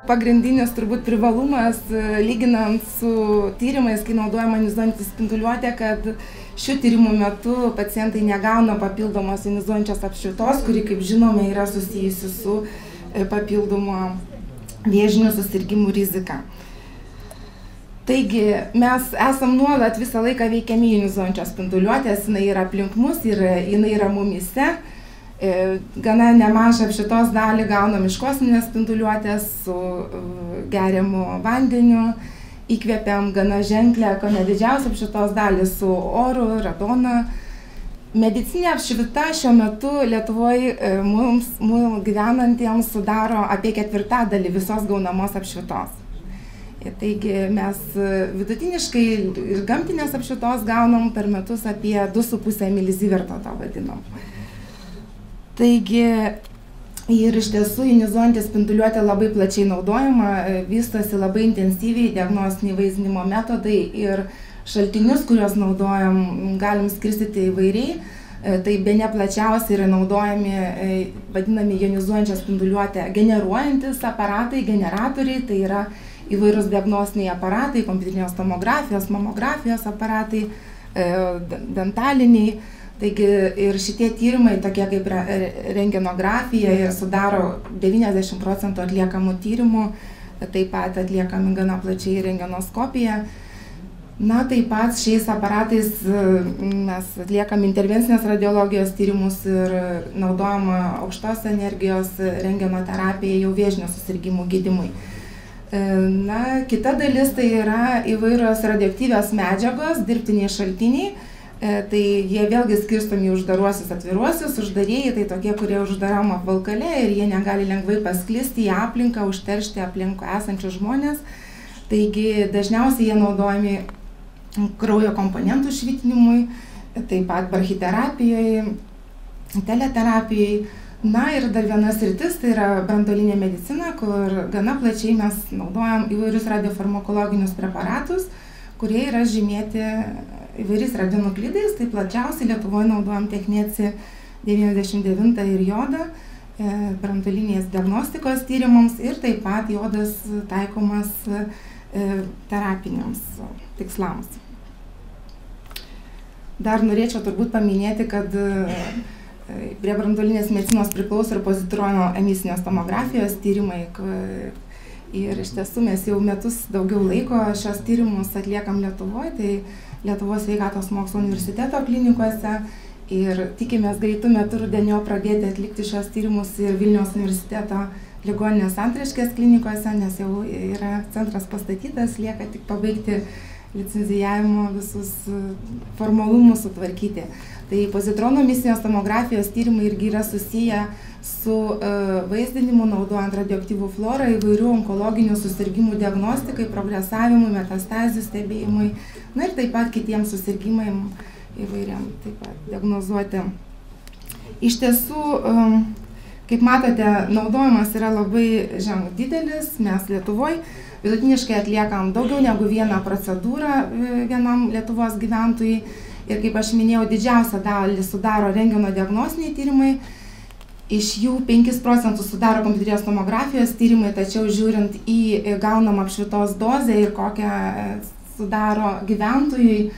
Pagrindinis turbūt privalumas, lyginant su tyrimais, kai naudojama jonizuojanti spinduliuotė, kad šių tyrimų metu pacientai negauna papildomos jonizuojančios apšvitos, kuri, kaip žinome, yra susijusi su papildomo vėžinių susirgimų rizika. Taigi, mes esam nuolat visą laiką veikiami jonizuojančios spinduliuotės, jinai yra aplink mus ir jinai yra mumyse. Gana nemažą apšvitos dalį gaunam iš kosminės spinduliuotės su geriamu vandeniu, įkvėpiam gana ženklę, ko ne didžiausią apšvitos dalį su oru, radoną. Medicinė apšvita šiuo metu Lietuvoje mums gyvenantiems sudaro apie 1/4 visos gaunamos apšvitos. Taigi mes vidutiniškai ir gamtinės apšvitos gaunam per metus apie 2,5 miliziverto, to vadinam. Taigi ir iš tiesų jonizuojanti spinduliuotė labai plačiai naudojama, vystosi labai intensyviai diagnostiniai vaizdinimo metodai ir šaltinius, kuriuos naudojam, galim skirstyti įvairiai. Tai bene plačiausiai yra naudojami vadinami jonizuojančią spinduliuotę generuojantis aparatai, generatoriai, tai yra įvairūs diagnostiniai aparatai, kompiuterinės tomografijos, mamografijos aparatai, dentaliniai. Taigi ir šitie tyrimai, tokie kaip rentgenografija, sudaro 90% atliekamų tyrimų, taip pat atliekami gana plačiai rentgenoskopija. Na, taip pat šiais aparatais mes atliekam intervencinės radiologijos tyrimus ir naudojama aukštos energijos rentgenoterapija jau vėžinių susirgimų gydymui. Na, kita dalis tai yra įvairios radioaktyvios medžiagos, dirbtiniai šaltiniai. Tai jie vėlgi skirstomi uždaruosius, atviruosius. Uždarieji tai tokie, kurie uždaram apvalkale ir jie negali lengvai pasklisti į aplinką, užteršti aplinkui esančius žmonės. Taigi dažniausiai jie naudojami kraujo komponentų švitinimui, taip pat brachiterapijoje, teleterapijai. Na ir dar viena sritis, tai yra branduolinė medicina, kur gana plačiai mes naudojam įvairius radiofarmakologinius preparatus, kurie yra žymėti įvairiais radionuklidais. Tai plačiausiai Lietuvoje naudojam techneci 99 ir jodą branduolinės diagnostikos tyrimams ir taip pat jodas taikomas terapiniams tikslams. Dar norėčiau turbūt paminėti, kad prie branduolinės medicinos priklauso ir pozitrono emisinės tomografijos tyrimai. Ir iš tiesų mes jau metus daugiau laiko šios tyrimus atliekam Lietuvoje, tai Lietuvos sveikatos mokslo universiteto klinikose ir tikimės greitų metų rudenio pradėti atlikti šios tyrimus ir Vilniaus universiteto ligoninės Antraštės klinikose, nes jau yra centras pastatytas, lieka tik pabaigti licenzijavimo visus formalumus sutvarkyti. Tai pozitrono emisinės tomografijos tyrimai irgi yra susiję su vaizdinimu naudojant radioaktyvų fluorą įvairių onkologinių susirgimų diagnostikai, progresavimui, metastazių stebėjimui, na ir taip pat kitiems susirgimam įvairiam taip pat diagnozuoti. Iš tiesų, kaip matote, naudojimas yra labai didelis. Mes Lietuvoje vidutiniškai atliekam daugiau negu vieną procedūrą vienam Lietuvos gyventojui. Ir kaip aš minėjau, didžiausią dalį sudaro rentgeno diagnostiniai tyrimai. Iš jų 5% sudaro kompiuterinės tomografijos tyrimai, tačiau žiūrint į gaunamą apšvitos dozę ir kokią sudaro gyventojui,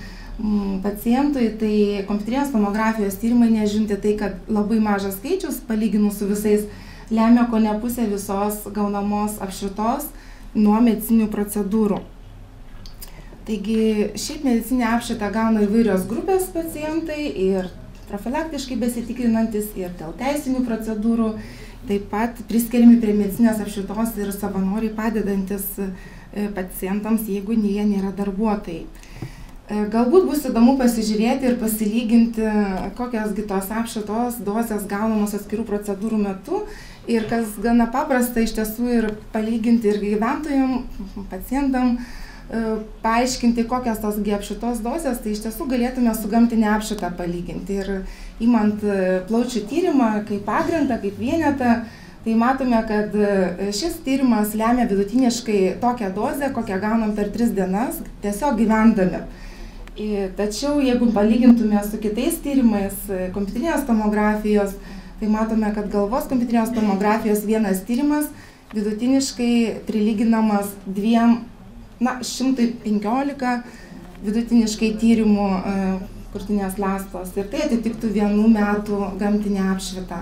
pacientui, tai kompiuterinės tomografijos tyrimai, nežiūrint tai, kad labai mažas skaičius, palyginus su visais, lemia kone pusę visos gaunamos apšvitos nuo medicinių procedūrų. Taigi šiaip medicinę apšvitą gauna įvairios grupės pacientai ir profilaktiškai besitikrinantis ir dėl teisinių procedūrų, taip pat priskiriami prie medicinės apšvitos ir savanoriai padedantis pacientams, jeigu jie nėra darbuotojai. Galbūt bus įdomu pasižiūrėti ir pasilyginti, kokios tos apšvitos dozės gaunamos atskirų procedūrų metu ir kas gana paprasta iš tiesų ir palyginti ir gyventojam, pacientam, paaiškinti, kokios tos apšvitos dozės, tai iš tiesų galėtume su gamtinė apšvita palyginti. Ir imant plaučių tyrimą kaip pagrindą, kaip vienetą, tai matome, kad šis tyrimas lemia vidutiniškai tokią dozę, kokią gaunam per 3 dienas, tiesiog gyvendami. Tačiau, jeigu palygintume su kitais tyrimais kompiuterinės tomografijos, tai matome, kad galvos kompiuterinės tomografijos vienas tyrimas vidutiniškai prilyginamas 115 vidutiniškai tyrimų krūtinės ląstos. Ir tai atitiktų 1 metų gamtinę apšvitą.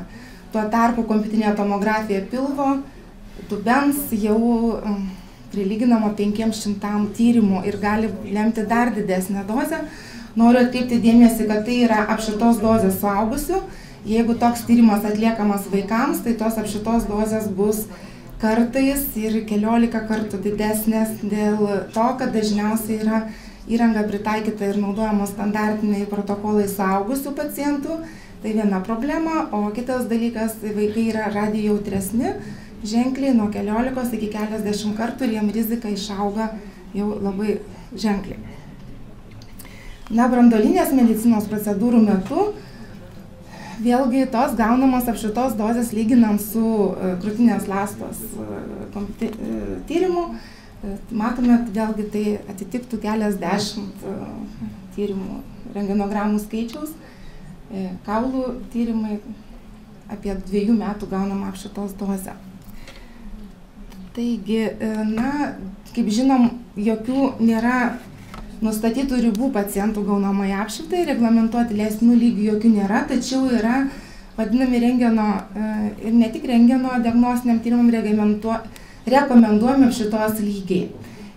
Tuo tarpu kompiuterinė tomografija pilvo, dubens jau prilyginama 500 tyrimų ir gali lemti dar didesnę dozę. Noriu atkreipti dėmesį, kad tai yra apšvitos dozės suaugusių. Jeigu toks tyrimas atliekamas vaikams, tai tos apšvitos dozės bus kartais ir keliolika kartų didesnės dėl to, kad dažniausiai yra įranga pritaikyta ir naudojamos standartiniai protokolai suaugusių pacientų. Tai viena problema, o kitas dalykas, vaikai yra radiojautresni, ženkliai nuo 15 iki keliasdešimt kartų ir jiem rizika išauga jau labai ženkliai. Branduolinės medicinos procedūrų metu vėlgi tos gaunamos apšvitos dozės lyginant su krūtinės ląstos tyrimu, matome, vėlgi tai atitiktų keliasdešimt tyrimų rentgenogramų skaičiaus. Kaulų tyrimai apie 2 metų gaunama apšvitos dozę. Taigi, kaip žinom, jokių nėra nustatytų ribų pacientų gaunamai apšvitai, reglamentuoti leistinų lygių jokių nėra, tačiau yra vadinami rentgeno ir ne tik rentgeno diagnostiniam tyrimam rekomenduojami apšvitos lygiai.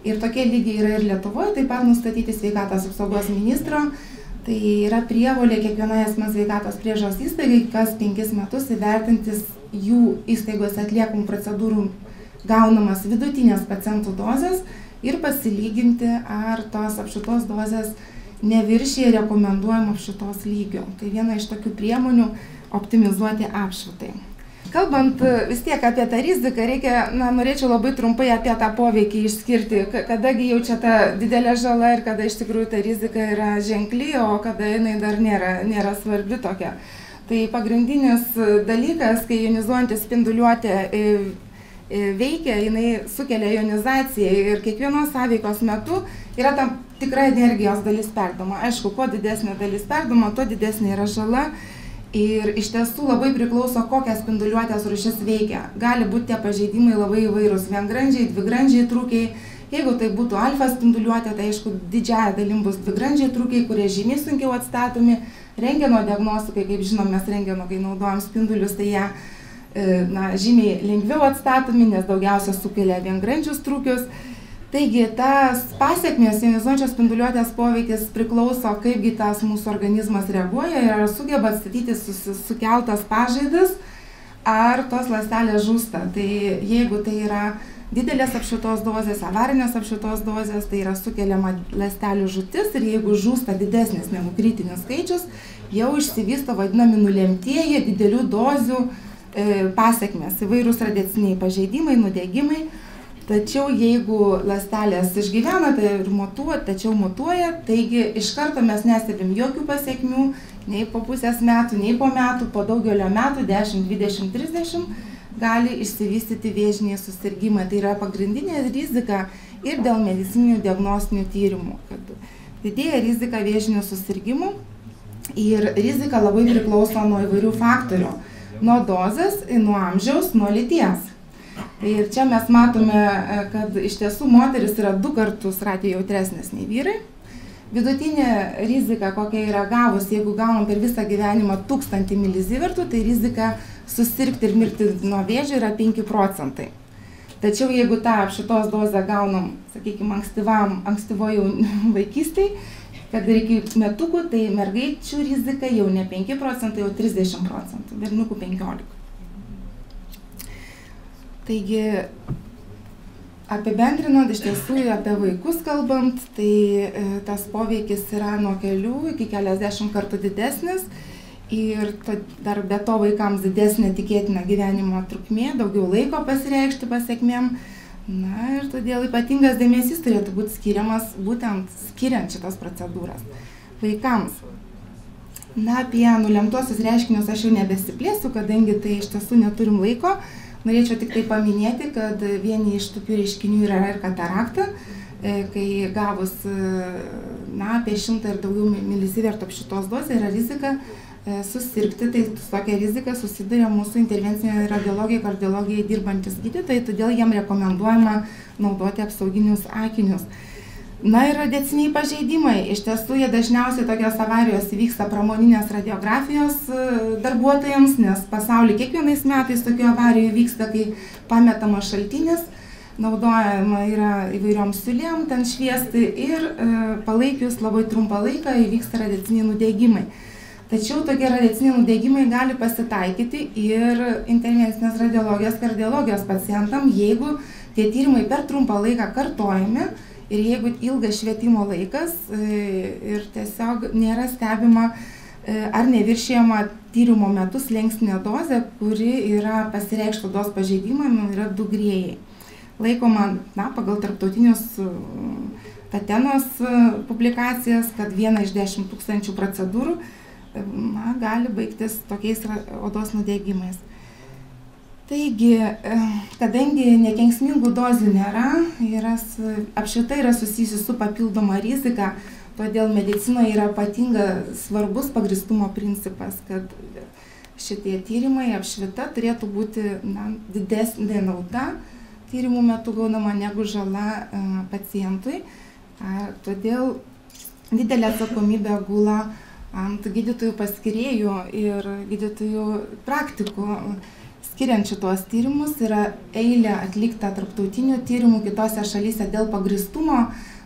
Ir tokie lygiai yra ir Lietuvoje, taip pat nustatyti sveikatos apsaugos ministro. Tai yra prievolė kiekvienoje asmens sveikatos priežiūros įstaigai kas 5 metus įvertintis jų įstaigos atliekamų procedūrų gaunamas vidutinės pacientų dozės ir pasilyginti, ar tos apšvitos dozės neviršija rekomenduojamų apšvitos lygio. Tai viena iš tokių priemonių optimizuoti apšvitai. Kalbant vis tiek apie tą riziką, norėčiau labai trumpai apie tą poveikį išskirti, kadagi jau čia ta didelė žala ir kada iš tikrųjų ta rizika yra ženkli, o kada jinai dar nėra svarbi tokia. Tai pagrindinis dalykas, kai jonizuojanti spinduliuotė veikia, jinai sukelia jonizaciją ir kiekvienos sąveikos metu yra tam tikra energijos dalis perdoma. Aišku, kuo didesnė dalis perdoma, tuo didesnė yra žala. Ir iš tiesų labai priklauso, kokią spinduliuotės rūšis veikia. Gali būti tie pažeidimai labai įvairūs, viengrandžiai, dvigrandžiai trūkiai. Jeigu tai būtų alfa spinduliuotė, tai aišku, didžiąja dalim bus dvigrandžiai trūkiai, kurie žymiai sunkiau atstatomi. Rentgeno diagnostikai, kaip žinom, mes rentgeno, kai naudojam spindulius, tai jie žymiai lengviau atstatomi, nes daugiausia sukelia viengrandžius trūkius. Taigi, tas pasiekmės jonizuojančios spinduliuotės poveikis priklauso, kaipgi tas mūsų organizmas reaguoja ir ar sugeba atstatyti sukeltas pažaidas, ar tos ląstelės žūsta. Tai jeigu tai yra didelės apšvitos dozės, avarinės apšvitos dozės, tai yra sukeliama ląstelių žūtis ir jeigu žūsta didesnis negu kritinis skaičius, jau išsivysto vadinami nulemtieji didelių dozių pasiekmės, įvairūs radiaciniai pažeidimai, nudegimai. Tačiau jeigu ląstelės išgyvena, tai ir mutuoja, taigi iš karto mes nestebim jokių pasiekmių, nei po pusės metų, nei po metų, po daugelio metų, 10, 20, 30, gali išsivystyti vėžiniai susirgimai. Tai yra pagrindinė rizika ir dėl medicininių diagnostinių tyrimų, kad didėja rizika vėžinių susirgimų ir rizika labai priklauso nuo įvairių faktorių, nuo dozės, nuo amžiaus, nuo lyties. Ir čia mes matome, kad iš tiesų moteris yra 2 kartus radiojautresnės nei vyrai. Vidutinė rizika, kokia yra gavus, jeigu gaunam per visą gyvenimą 1000 milizivertų, tai rizika susirgti ir mirti nuo vėžio yra 5%. Tačiau jeigu tą apšvitos dozę gaunam, sakykime, ankstyvoje vaikystėje, kad iki metukų, tai mergaičių rizika jau ne 5%, jau 30%, berniukų 15%. Taigi, apibendrinant, iš tiesų apie vaikus kalbant, tai tas poveikis yra nuo kelių iki keliasdešimt kartų didesnis ir dar be to vaikams didesnė tikėtina gyvenimo trukmė, daugiau laiko pasireikšti pasiekmėm. Na ir todėl ypatingas dėmesys turėtų būti skiriamas būtent skiriant šitas procedūras vaikams. Na, apie nulemtuosius reiškinius aš jau nebesiplėsiu, kadangi tai iš tiesų neturim laiko. Norėčiau tik tai paminėti, kad vieni iš tokių reiškinių yra ir katarakta. kai gavus apie 100 ir daugiau milisievertų apšvitos dozę yra rizika susirgti, tai su tokia rizika susiduria mūsų intervencinėje radiologijoje, kardiologijoje dirbantis gydytojai, todėl jiem rekomenduojama naudoti apsauginius akinius. Na ir radiaciniai pažeidimai. Iš tiesų, jie dažniausiai tokios avarijos įvyksta pramoninės radiografijos darbuotojams, nes pasaulyje kiekvienais metais tokių avarijų vyksta, kai pametamas šaltinis, naudojama yra įvairiom siūlėm ten šviesti ir palaikius labai trumpą laiką įvyksta radiaciniai nudegimai. Tačiau tokie radiaciniai nudegimai gali pasitaikyti ir intervencinės radiologijos, kardiologijos pacientam, jeigu tie tyrimai per trumpą laiką kartojami ir jeigu ilgas švietimo laikas ir tiesiog nėra stebima ar neviršijama tyrimo metu slenkstinė dozė, kuri yra pasireikštų odos pažeidimai, yra 2 grėjai. Laikoma, pagal tarptautinius Tatenos publikacijas, kad 1 iš 10 000 procedūrų gali baigtis tokiais odos nudegimais. Taigi, kadangi nekenksmingų dozių nėra, apšvita yra susijusi su papildoma rizika, todėl medicinoje yra ypatinga svarbus pagrįstumo principas, kad šitie tyrimai apšvita turėtų būti didesnė nauda tyrimų metu gaunama negu žala pacientui. Todėl didelė atsakomybė gula ant gydytojų paskirėjų ir gydytojų praktikų. Skiriant šitos tyrimus yra eilė atlikta tarptautinių tyrimų kitose šalyse dėl pagrįstumo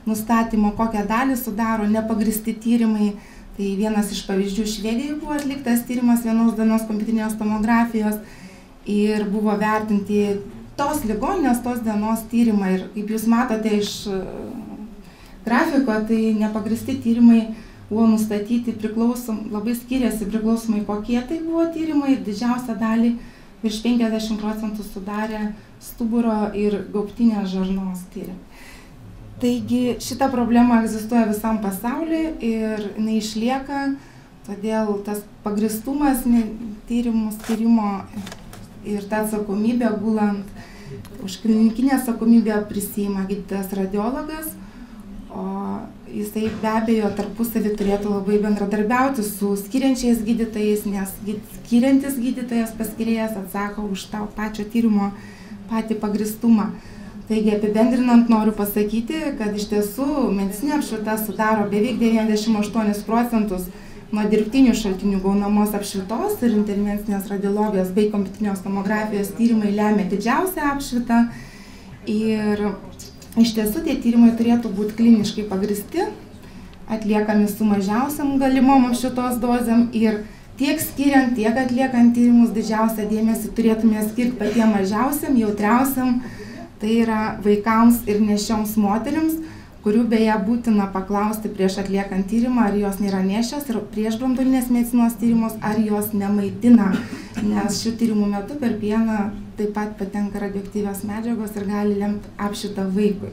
nustatymo, kokią dalį sudaro nepagristi tyrimai. Tai vienas iš pavyzdžių Švedijoje buvo atliktas tyrimas vienos dienos kompiuterinės tomografijos ir buvo vertinti tos ligoninės, tos dienos tyrimai. Ir kaip jūs matote iš grafiko, tai nepagristi tyrimai buvo nustatyti labai skiriasi priklausomai kokie tai buvo tyrimai ir didžiausią dalį virš 50% sudarė stuburo ir gaubtinės žarnos tyrimai. Taigi šita problema egzistuoja visam pasaulyje ir jinai išlieka, todėl tas pagrįstumas tyrimo ir ta atsakomybė gulant už klinikinę atsakomybę prisiima gydytojas radiologas, o jisai be abejo tarpusavį turėtų labai bendradarbiauti su skiriančiais gydytojais, nes skiriantis gydytojas paskirėjas atsako už tą pačio tyrimo patį pagrįstumą. Taigi apibendrinant noriu pasakyti, kad iš tiesų medicininė apšvita sudaro beveik 98% nuo dirbtinių šaltinių gaunamos apšvitos ir intervencinės radiologijos bei kompiuterinės tomografijos tyrimai lemia didžiausią apšvitą. Ir iš tiesų tie tyrimai turėtų būti kliniškai pagrįsti, atliekami su mažiausiam galimom apšvitos dozėm ir tiek skiriant, tiek atliekant tyrimus didžiausią dėmesį turėtume skirti patiem mažiausiam, jautriausiam, tai yra vaikams ir neščioms moterims, kurių beje būtina paklausti prieš atliekant tyrimą, ar jos nėra nėščios ir prieš branduolinės medicinos tyrimus, ar jos nemaitina, nes šių tyrimų metu per pieną taip pat patenka radioaktyvios medžiagos ir gali lemti apšvitą vaikui.